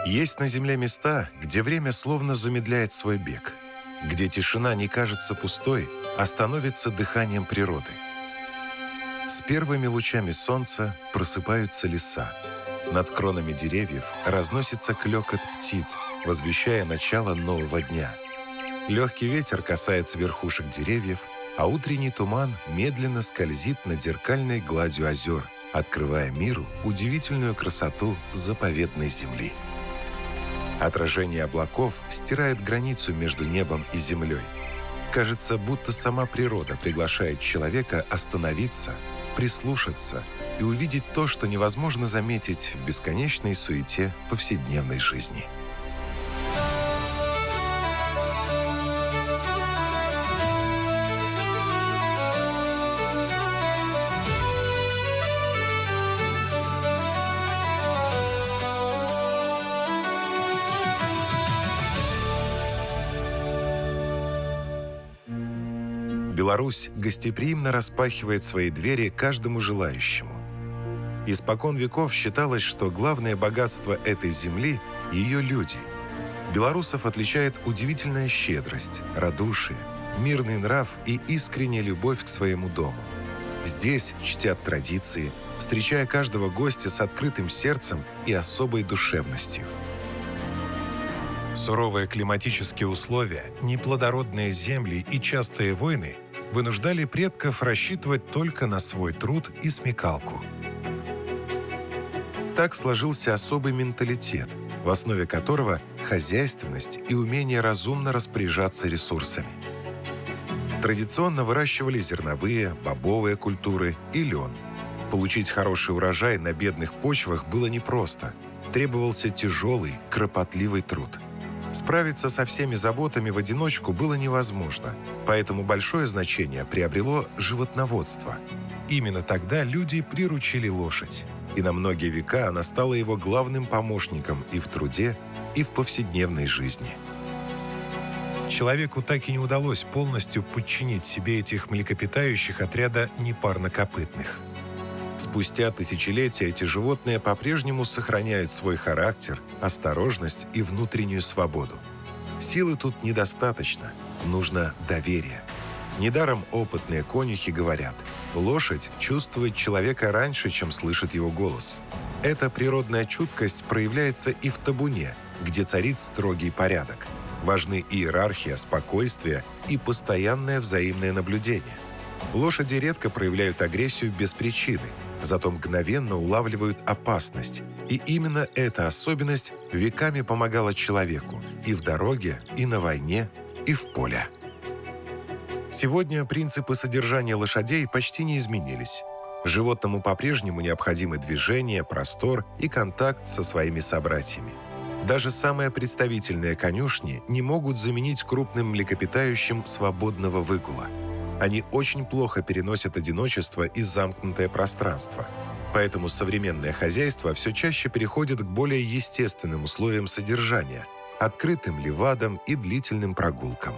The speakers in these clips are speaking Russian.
Есть на земле места, где время словно замедляет свой бег, где тишина не кажется пустой, а становится дыханием природы. С первыми лучами солнца просыпаются леса. Над кронами деревьев разносится клёкот птиц, возвещая начало нового дня. Легкий ветер касается верхушек деревьев, а утренний туман медленно скользит над зеркальной гладью озер, открывая миру удивительную красоту заповедной земли. Отражение облаков стирает границу между небом и землей. Кажется, будто сама природа приглашает человека остановиться, прислушаться и увидеть то, что невозможно заметить в бесконечной суете повседневной жизни. Беларусь гостеприимно распахивает свои двери каждому желающему. Испокон веков считалось, что главное богатство этой земли – ее люди. Белорусов отличает удивительная щедрость, радушие, мирный нрав и искренняя любовь к своему дому. Здесь чтят традиции, встречая каждого гостя с открытым сердцем и особой душевностью. Суровые климатические условия, неплодородные земли и частые войны вынуждали предков рассчитывать только на свой труд и смекалку. Так сложился особый менталитет, в основе которого хозяйственность и умение разумно распоряжаться ресурсами. Традиционно выращивали зерновые, бобовые культуры и лен. Получить хороший урожай на бедных почвах было непросто. Требовался тяжелый, кропотливый труд. Справиться со всеми заботами в одиночку было невозможно, поэтому большое значение приобрело животноводство. Именно тогда люди приручили лошадь, и на многие века она стала его главным помощником и в труде, и в повседневной жизни. Человеку так и не удалось полностью подчинить себе этих млекопитающих отряда непарнокопытных. Спустя тысячелетия эти животные по-прежнему сохраняют свой характер, осторожность и внутреннюю свободу. Силы тут недостаточно, нужно доверие. Недаром опытные конюхи говорят, лошадь чувствует человека раньше, чем слышит его голос. Эта природная чуткость проявляется и в табуне, где царит строгий порядок. Важны иерархия, спокойствие и постоянное взаимное наблюдение. Лошади редко проявляют агрессию без причины, зато мгновенно улавливают опасность. И именно эта особенность веками помогала человеку и в дороге, и на войне, и в поле. Сегодня принципы содержания лошадей почти не изменились. Животному по-прежнему необходимы движение, простор и контакт со своими собратьями. Даже самые представительные конюшни не могут заменить крупным млекопитающим свободного выгула. Они очень плохо переносят одиночество и замкнутое пространство. Поэтому современное хозяйство все чаще переходит к более естественным условиям содержания, открытым ливадам и длительным прогулкам.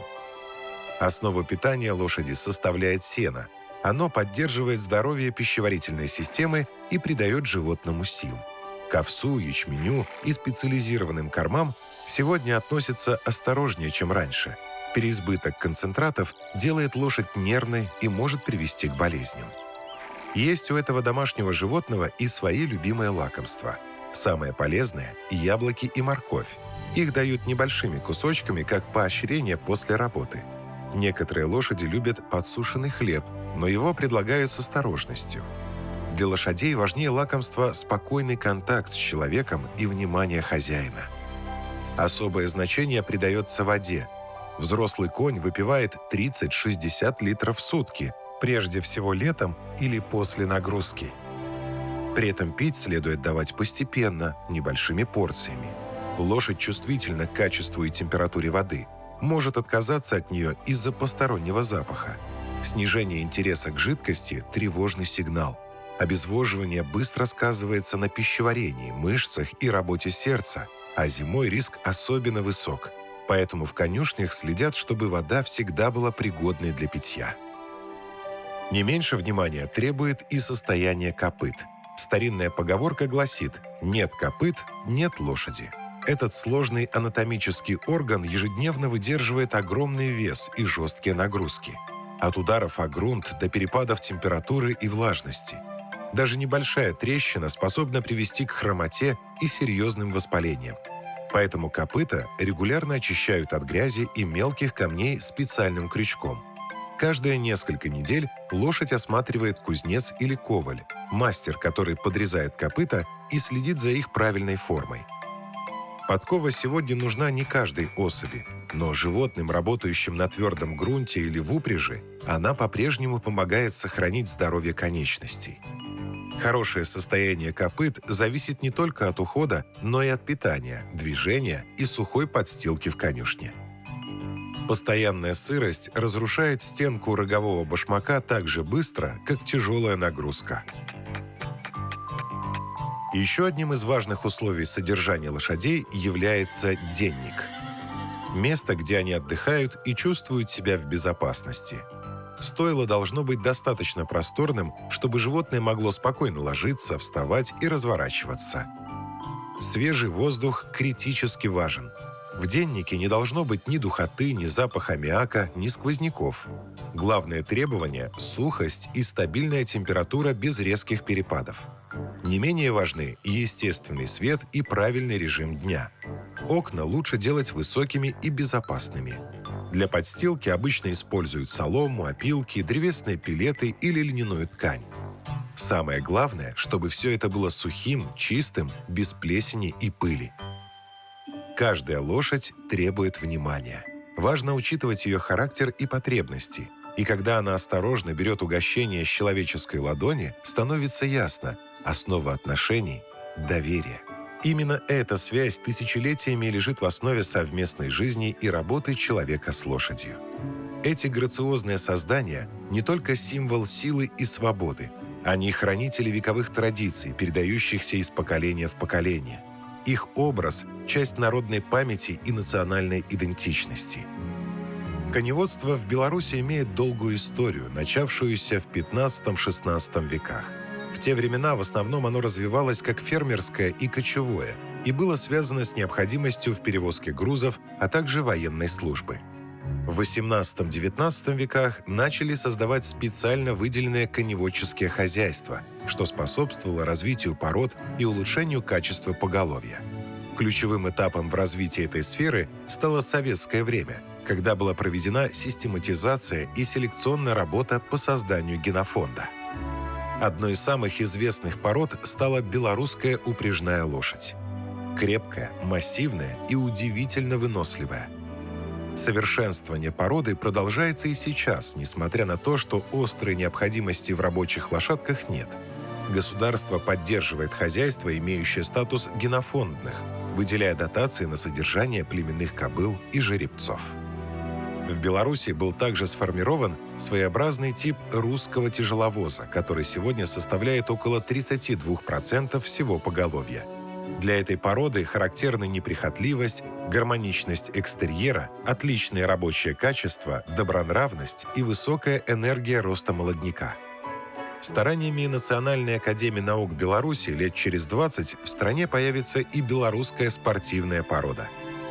Основу питания лошади составляет сено. Оно поддерживает здоровье пищеварительной системы и придает животному сил. К овсу, ячменю и специализированным кормам сегодня относятся осторожнее, чем раньше. Переизбыток концентратов делает лошадь нервной и может привести к болезням. Есть у этого домашнего животного и свои любимые лакомства. Самое полезное – яблоки и морковь. Их дают небольшими кусочками, как поощрение после работы. Некоторые лошади любят подсушенный хлеб, но его предлагают с осторожностью. Для лошадей важнее лакомства спокойный контакт с человеком и внимание хозяина. Особое значение придается воде. Взрослый конь выпивает 30-60 литров в сутки, прежде всего летом или после нагрузки. При этом пить следует давать постепенно, небольшими порциями. Лошадь чувствительна к качеству и температуре воды, может отказаться от нее из-за постороннего запаха. Снижение интереса к жидкости – тревожный сигнал. Обезвоживание быстро сказывается на пищеварении, мышцах и работе сердца, а зимой риск особенно высок. Поэтому в конюшнях следят, чтобы вода всегда была пригодной для питья. Не меньше внимания требует и состояние копыт. Старинная поговорка гласит «нет копыт – нет лошади». Этот сложный анатомический орган ежедневно выдерживает огромный вес и жесткие нагрузки. От ударов о грунт до перепадов температуры и влажности. Даже небольшая трещина способна привести к хромоте и серьезным воспалениям. Поэтому копыта регулярно очищают от грязи и мелких камней специальным крючком. Каждые несколько недель лошадь осматривает кузнец или коваль, мастер, который подрезает копыта и следит за их правильной формой. Подкова сегодня нужна не каждой особи, но животным, работающим на твердом грунте или в упряжи, она по-прежнему помогает сохранить здоровье конечностей. Хорошее состояние копыт зависит не только от ухода, но и от питания, движения и сухой подстилки в конюшне. Постоянная сырость разрушает стенку рогового башмака так же быстро, как тяжелая нагрузка. Еще одним из важных условий содержания лошадей является денник. Место, где они отдыхают и чувствуют себя в безопасности. Стойло должно быть достаточно просторным, чтобы животное могло спокойно ложиться, вставать и разворачиваться. Свежий воздух критически важен. В деннике не должно быть ни духоты, ни запаха аммиака, ни сквозняков. Главное требование – сухость и стабильная температура без резких перепадов. Не менее важны естественный свет и правильный режим дня. Окна лучше делать высокими и безопасными. Для подстилки обычно используют солому, опилки, древесные пилеты или льняную ткань. Самое главное, чтобы все это было сухим, чистым, без плесени и пыли. Каждая лошадь требует внимания. Важно учитывать ее характер и потребности. И когда она осторожно берет угощение с человеческой ладони, становится ясно – основа отношений – доверие. Именно эта связь тысячелетиями лежит в основе совместной жизни и работы человека с лошадью. Эти грациозные создания не только символ силы и свободы, они хранители вековых традиций, передающихся из поколения в поколение. Их образ – часть народной памяти и национальной идентичности. Коневодство в Беларуси имеет долгую историю, начавшуюся в XV-XVI веках. В те времена в основном оно развивалось как фермерское и кочевое и было связано с необходимостью в перевозке грузов, а также военной службы. В XVIII-XIX веках начали создавать специально выделенные коневодческие хозяйства, что способствовало развитию пород и улучшению качества поголовья. Ключевым этапом в развитии этой сферы стало советское время, когда была проведена систематизация и селекционная работа по созданию генофонда. Одной из самых известных пород стала белорусская упряжная лошадь. Крепкая, массивная и удивительно выносливая. Совершенствование породы продолжается и сейчас, несмотря на то, что острой необходимости в рабочих лошадках нет. Государство поддерживает хозяйства, имеющие статус генофондных, выделяя дотации на содержание племенных кобыл и жеребцов. В Беларуси был также сформирован своеобразный тип русского тяжеловоза, который сегодня составляет около 32% всего поголовья. Для этой породы характерны неприхотливость, гармоничность экстерьера, отличное рабочее качество, добронравность и высокая энергия роста молодняка. Стараниями Национальной академии наук Беларуси лет через 20 в стране появится и белорусская спортивная порода.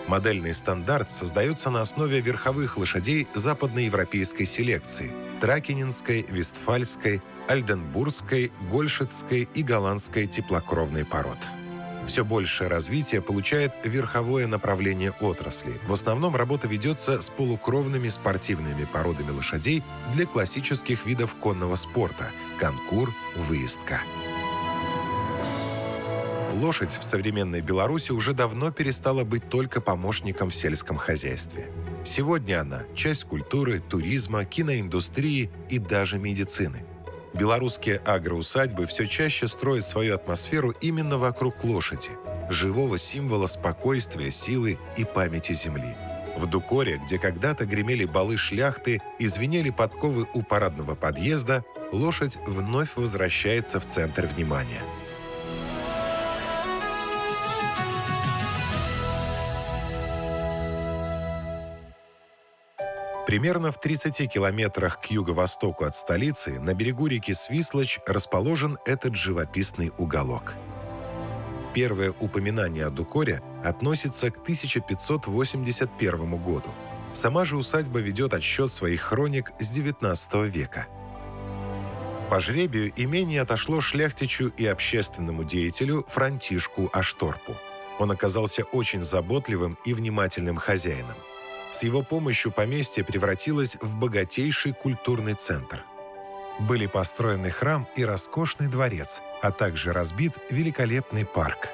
Модельный стандарт создается на основе верховых лошадей западноевропейской селекции – тракенинской, вестфальской, альденбургской, гольшетской и голландской теплокровной пород. Все большее развитие получает верховое направление отрасли. В основном работа ведется с полукровными спортивными породами лошадей для классических видов конного спорта – конкур, выездка. Лошадь в современной Беларуси уже давно перестала быть только помощником в сельском хозяйстве. Сегодня она – часть культуры, туризма, киноиндустрии и даже медицины. Белорусские агроусадьбы все чаще строят свою атмосферу именно вокруг лошади – живого символа спокойствия, силы и памяти земли. В Дукоре, где когда-то гремели балы шляхты и звенели подковы у парадного подъезда, лошадь вновь возвращается в центр внимания. Примерно в 30 километрах к юго-востоку от столицы, на берегу реки Свислочь, расположен этот живописный уголок. Первое упоминание о Дукоре относится к 1581 году. Сама же усадьба ведет отсчет своих хроник с XIX века. По жребию имение отошло шляхтичу и общественному деятелю Франтишку Ашторпу. Он оказался очень заботливым и внимательным хозяином. С его помощью поместье превратилось в богатейший культурный центр. Были построены храм и роскошный дворец, а также разбит великолепный парк.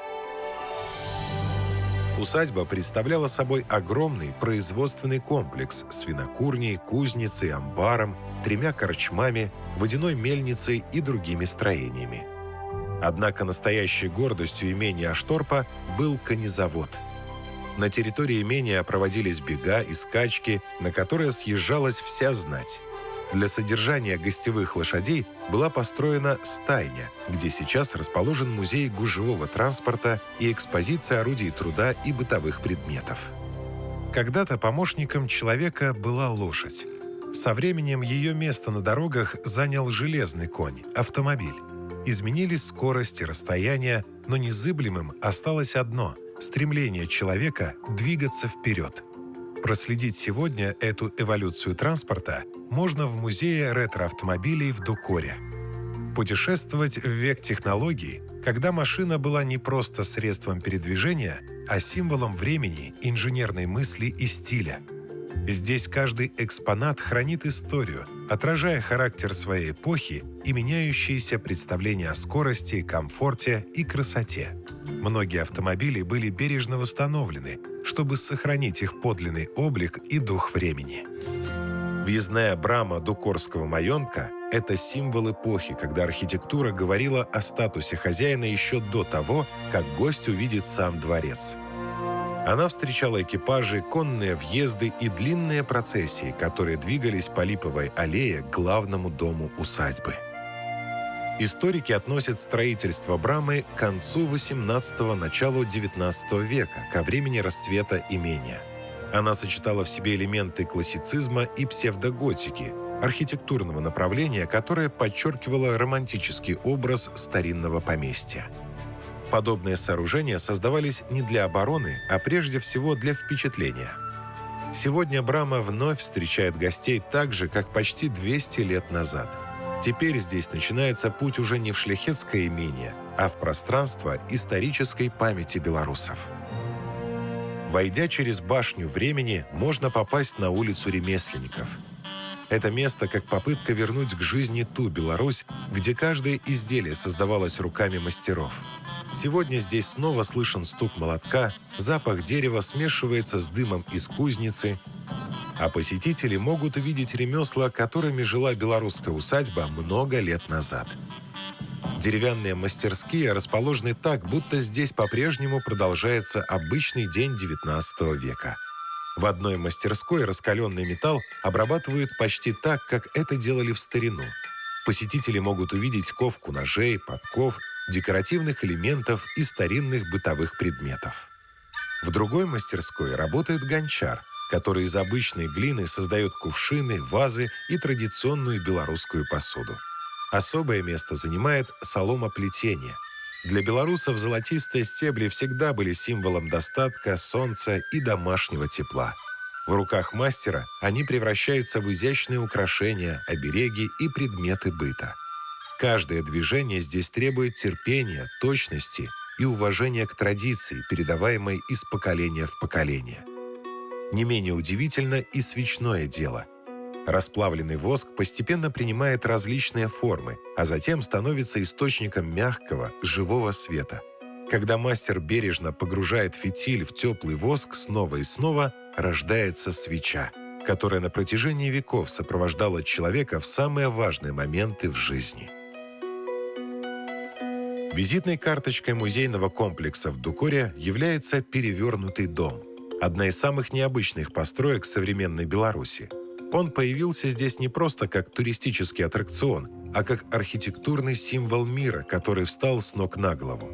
Усадьба представляла собой огромный производственный комплекс с винокурней, кузницей, амбаром, 3 корчмами, водяной мельницей и другими строениями. Однако настоящей гордостью имения Ашторпа был конезавод. На территории имения проводились бега и скачки, на которые съезжалась вся знать. Для содержания гостевых лошадей была построена стайня, где сейчас расположен музей гужевого транспорта и экспозиция орудий труда и бытовых предметов. Когда-то помощником человека была лошадь. Со временем ее место на дорогах занял железный конь – автомобиль. Изменились скорость и расстояние, но незыблемым осталось одно – стремление человека двигаться вперед. Проследить сегодня эту эволюцию транспорта можно в музее ретро-автомобилей в Дукоре. Путешествовать в век технологий, когда машина была не просто средством передвижения, а символом времени, инженерной мысли и стиля. Здесь каждый экспонат хранит историю, отражая характер своей эпохи и меняющиеся представления о скорости, комфорте и красоте. Многие автомобили были бережно восстановлены, чтобы сохранить их подлинный облик и дух времени. Въездная брама Дукорского маёнтка – это символ эпохи, когда архитектура говорила о статусе хозяина еще до того, как гость увидит сам дворец. Она встречала экипажи, конные въезды и длинные процессии, которые двигались по Липовой аллее к главному дому усадьбы. Историки относят строительство брамы к концу XVIII – началу XIX века, ко времени расцвета имения. Она сочетала в себе элементы классицизма и псевдоготики, архитектурного направления, которое подчеркивало романтический образ старинного поместья. Подобные сооружения создавались не для обороны, а прежде всего для впечатления. Сегодня брама вновь встречает гостей так же, как почти 200 лет назад. Теперь здесь начинается путь уже не в шляхетское имение, а в пространство исторической памяти белорусов. Войдя через башню времени, можно попасть на улицу ремесленников. Это место как попытка вернуть к жизни ту Беларусь, где каждое изделие создавалось руками мастеров. Сегодня здесь снова слышен стук молотка, запах дерева смешивается с дымом из кузницы, а посетители могут увидеть ремесла, которыми жила белорусская усадьба много лет назад. Деревянные мастерские расположены так, будто здесь по-прежнему продолжается обычный день XIX века. В одной мастерской раскаленный металл обрабатывают почти так, как это делали в старину. Посетители могут увидеть ковку ножей, подков, декоративных элементов и старинных бытовых предметов. В другой мастерской работает гончар, который из обычной глины создает кувшины, вазы и традиционную белорусскую посуду. Особое место занимает соломоплетение. Для белорусов золотистые стебли всегда были символом достатка, солнца и домашнего тепла. В руках мастера они превращаются в изящные украшения, обереги и предметы быта. Каждое движение здесь требует терпения, точности и уважения к традиции, передаваемой из поколения в поколение. Не менее удивительно и свечное дело. Расплавленный воск постепенно принимает различные формы, а затем становится источником мягкого, живого света. Когда мастер бережно погружает фитиль в теплый воск снова и снова, рождается свеча, которая на протяжении веков сопровождала человека в самые важные моменты в жизни. Визитной карточкой музейного комплекса в Дукоре является перевернутый дом – одна из самых необычных построек современной Беларуси. Он появился здесь не просто как туристический аттракцион, а как архитектурный символ мира, который встал с ног на голову.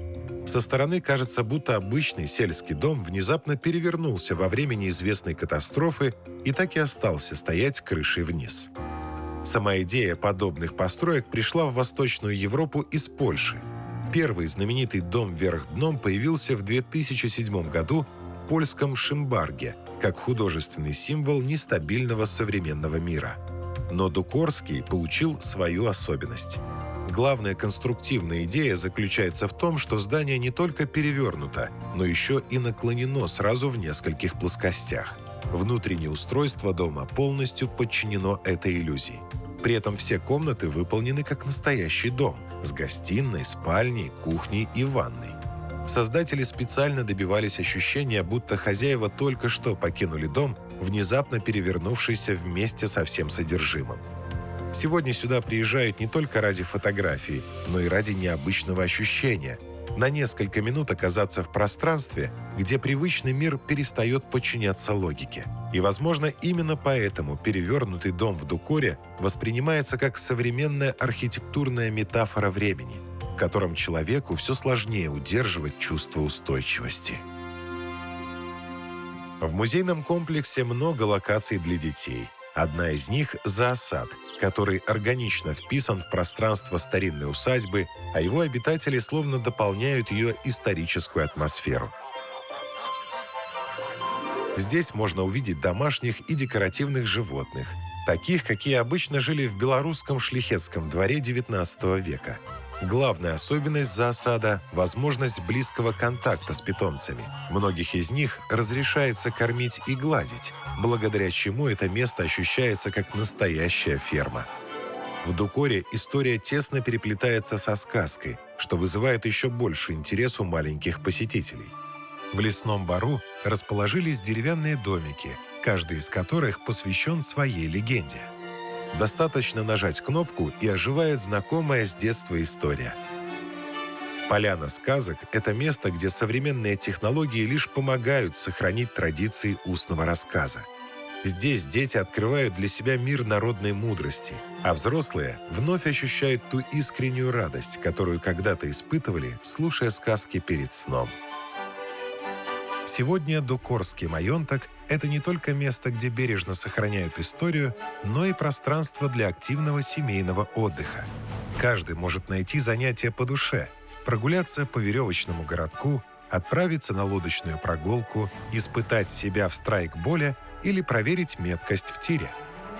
Со стороны кажется, будто обычный сельский дом внезапно перевернулся во время неизвестной катастрофы и так и остался стоять крышей вниз. Сама идея подобных построек пришла в Восточную Европу из Польши. Первый знаменитый дом вверх дном появился в 2007 году в польском Шимбарге как художественный символ нестабильного современного мира. Но Дукорский получил свою особенность. Главная конструктивная идея заключается в том, что здание не только перевернуто, но еще и наклонено сразу в нескольких плоскостях. Внутреннее устройство дома полностью подчинено этой иллюзии. При этом все комнаты выполнены как настоящий дом с гостиной, спальней, кухней и ванной. Создатели специально добивались ощущения, будто хозяева только что покинули дом, внезапно перевернувшийся вместе со всем содержимым. Сегодня сюда приезжают не только ради фотографий, но и ради необычного ощущения – на несколько минут оказаться в пространстве, где привычный мир перестает подчиняться логике. И, возможно, именно поэтому перевернутый дом в Дукоре воспринимается как современная архитектурная метафора времени, в котором человеку все сложнее удерживать чувство устойчивости. В музейном комплексе много локаций для детей. Одна из них – зоосад, который органично вписан в пространство старинной усадьбы, а его обитатели словно дополняют ее историческую атмосферу. Здесь можно увидеть домашних и декоративных животных, таких, какие обычно жили в белорусском шляхетском дворе XIX века. Главная особенность зоосада – возможность близкого контакта с питомцами. Многих из них разрешается кормить и гладить, благодаря чему это место ощущается как настоящая ферма. В Дукоре история тесно переплетается со сказкой, что вызывает еще больше интерес у маленьких посетителей. В лесном бару расположились деревянные домики, каждый из которых посвящен своей легенде. Достаточно нажать кнопку, и оживает знакомая с детства история. Поляна сказок – это место, где современные технологии лишь помогают сохранить традиции устного рассказа. Здесь дети открывают для себя мир народной мудрости, а взрослые вновь ощущают ту искреннюю радость, которую когда-то испытывали, слушая сказки перед сном. Сегодня Дукорский маёнток – это не только место, где бережно сохраняют историю, но и пространство для активного семейного отдыха. Каждый может найти занятие по душе, прогуляться по веревочному городку, отправиться на лодочную прогулку, испытать себя в страйкболе или проверить меткость в тире.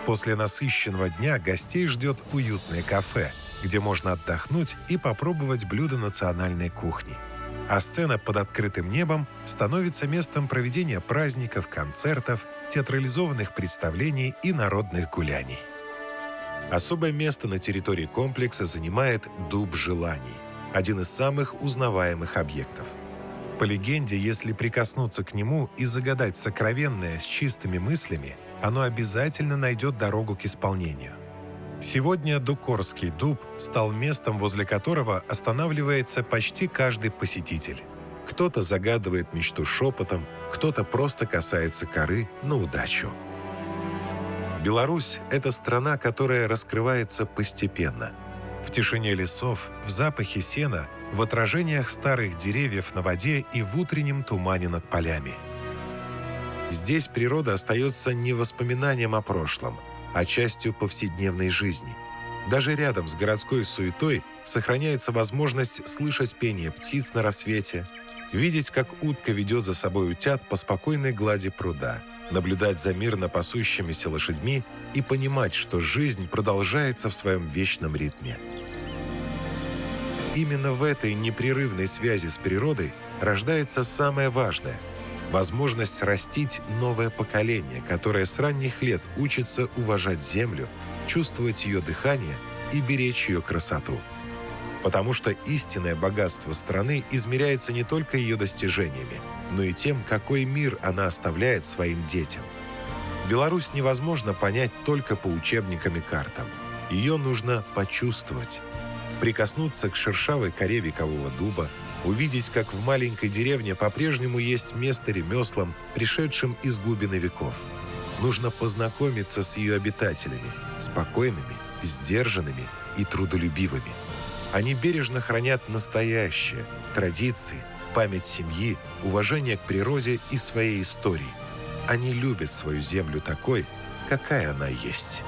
После насыщенного дня гостей ждет уютное кафе, где можно отдохнуть и попробовать блюда национальной кухни. А сцена под открытым небом становится местом проведения праздников, концертов, театрализованных представлений и народных гуляний. Особое место на территории комплекса занимает Дуб желаний, один из самых узнаваемых объектов. По легенде, если прикоснуться к нему и загадать сокровенное с чистыми мыслями, оно обязательно найдет дорогу к исполнению. Сегодня Дукорский дуб стал местом, возле которого останавливается почти каждый посетитель. Кто-то загадывает мечту шепотом, кто-то просто касается коры на удачу. Беларусь – это страна, которая раскрывается постепенно. В тишине лесов, в запахе сена, в отражениях старых деревьев на воде и в утреннем тумане над полями. Здесь природа остается не воспоминанием о прошлом, а частью повседневной жизни. Даже рядом с городской суетой сохраняется возможность слышать пение птиц на рассвете, видеть, как утка ведет за собой утят по спокойной глади пруда, наблюдать за мирно пасущимися лошадьми и понимать, что жизнь продолжается в своем вечном ритме. Именно в этой непрерывной связи с природой рождается самое важное – возможность растить новое поколение, которое с ранних лет учится уважать землю, чувствовать ее дыхание и беречь ее красоту. Потому что истинное богатство страны измеряется не только ее достижениями, но и тем, какой мир она оставляет своим детям. Беларусь невозможно понять только по учебникам и картам. Ее нужно почувствовать. Прикоснуться к шершавой коре векового дуба, увидеть, как в маленькой деревне по-прежнему есть место ремеслам, пришедшим из глубины веков. Нужно познакомиться с ее обитателями, спокойными, сдержанными и трудолюбивыми. Они бережно хранят настоящее, традиции, память семьи, уважение к природе и своей истории. Они любят свою землю такой, какая она есть.